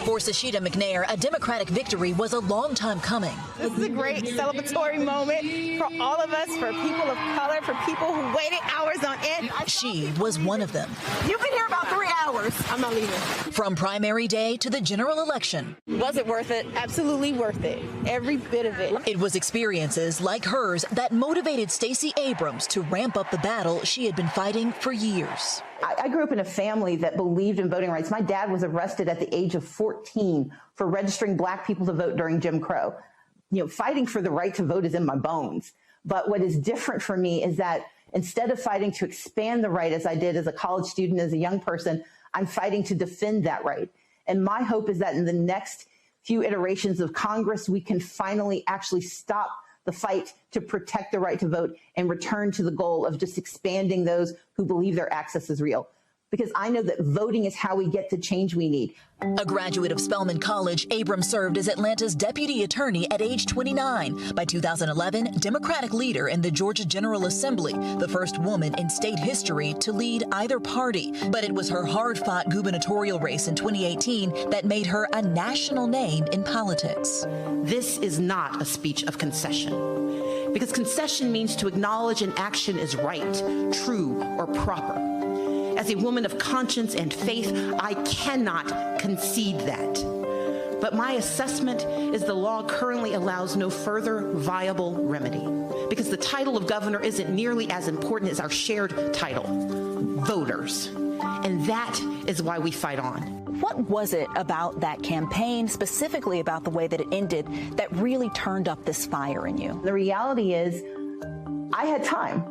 For Sashita McNair, a Democratic victory was a long time coming. This is a great celebratory moment for all of us, for people of color, for people who waited hours on end. She was one of them. You've been here about 3 hours. I'm not leaving. From primary day to the general election. Was it worth it? Absolutely worth it. Every bit of it. It was experiences like hers that motivated Stacey Abrams to ramp up the battle she had been fighting for years. I grew up in a family that believed in voting rights. My dad was arrested at the age of 14 for registering black people to vote during Jim Crow. Fighting for the right to vote is in my bones. But what is different for me is that instead of fighting to expand the right, as I did as a college student, as a young person, I'm fighting to defend that right. And my hope is that in the next few iterations of Congress, we can finally actually stop the fight to protect the right to vote and return to the goal of just expanding those who believe their access is real. Because I know that voting is how we get the change we need. A graduate of Spelman College, Abrams served as Atlanta's deputy attorney at age 29. By 2011, Democratic leader in the Georgia General Assembly, the first woman in state history to lead either party. But it was her hard-fought gubernatorial race in 2018 that made her a national name in politics. This is not a speech of concession, because concession means to acknowledge an action is right, true, or proper. As a woman of conscience and faith, I cannot concede that. But my assessment is the law currently allows no further viable remedy, because the title of governor isn't nearly as important as our shared title, voters. And that is why we fight on. What was it about that campaign, specifically about the way that it ended, that really turned up this fire in you? The reality is, I had time.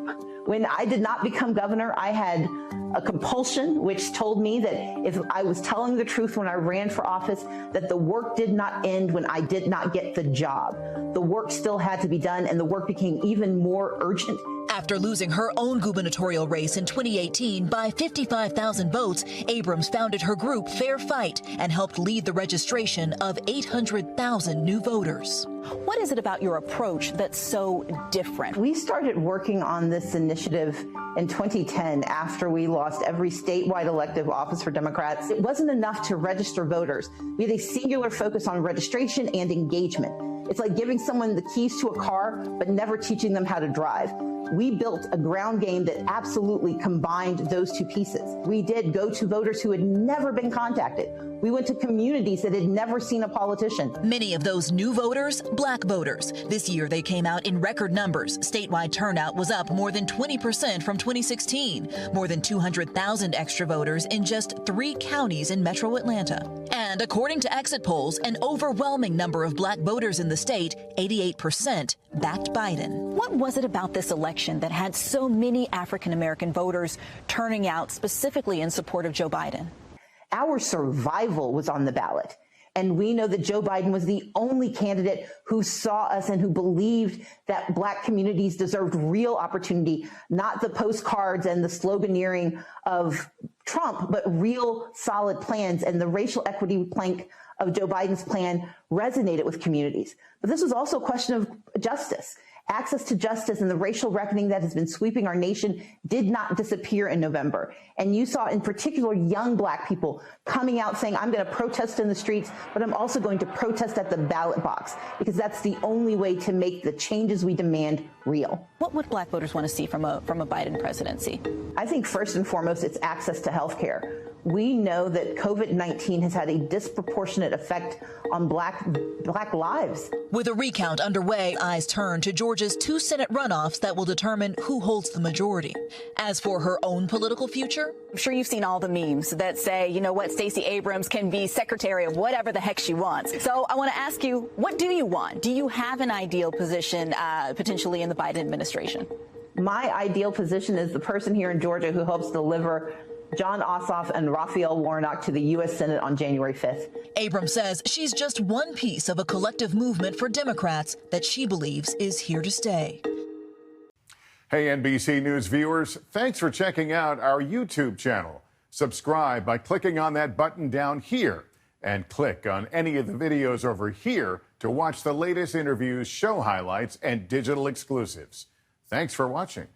When I did not become governor, I had a compulsion which told me that if I was telling the truth when I ran for office, that the work did not end when I did not get the job. The work still had to be done, and the work became even more urgent. After losing her own gubernatorial race in 2018 by 55,000 votes, Abrams founded her group Fair Fight and helped lead the registration of 800,000 new voters. What is it about your approach that's so different? We started working on this initiative in 2010 after we lost every statewide elective office for Democrats. It wasn't enough to register voters. We had a singular focus on registration and engagement. It's like giving someone the keys to a car, but never teaching them how to drive. We built a ground game that absolutely combined those two pieces. We did go to voters who had never been contacted. We went to communities that had never seen a politician. Many of those new voters, black voters. This year they came out in record numbers. Statewide turnout was up more than 20% from 2016. More than 200,000 extra voters in just 3 counties in metro Atlanta. And according to exit polls, an overwhelming number of black voters in the state, 88%, backed Biden. What was it about this election that had so many African-American voters turning out specifically in support of Joe Biden? Our survival was on the ballot. And we know that Joe Biden was the only candidate who saw us and who believed that black communities deserved real opportunity, not the postcards and the sloganeering of Trump, but real solid plans. And the racial equity plank of Joe Biden's plan resonated with communities. But this was also a question of justice. Access to justice and the racial reckoning that has been sweeping our nation did not disappear in November. And you saw in particular young black people coming out saying, I'm going to protest in the streets, but I'm also going to protest at the ballot box, because that's the only way to make the changes we demand real. What would black voters want to see from a Biden presidency? I think first and foremost, it's access to health care. We know that COVID-19 has had a disproportionate effect on black lives. With a recount underway, eyes turn to Georgia's 2 Senate runoffs that will determine who holds the majority. As for her own political future, I'm sure you've seen all the memes that say, you know what, Stacey Abrams can be secretary of whatever the heck she wants. So I want to ask you, what do you want? Do you have an ideal position potentially in the Biden administration? My ideal position is the person here in Georgia who helps deliver John Ossoff and Raphael Warnock to the U.S. Senate on January 5th. Abrams says she's just one piece of a collective movement for Democrats that she believes is here to stay. Hey, NBC News viewers, thanks for checking out our YouTube channel. Subscribe by clicking on that button down here and click on any of the videos over here to watch the latest interviews, show highlights, and digital exclusives. Thanks for watching.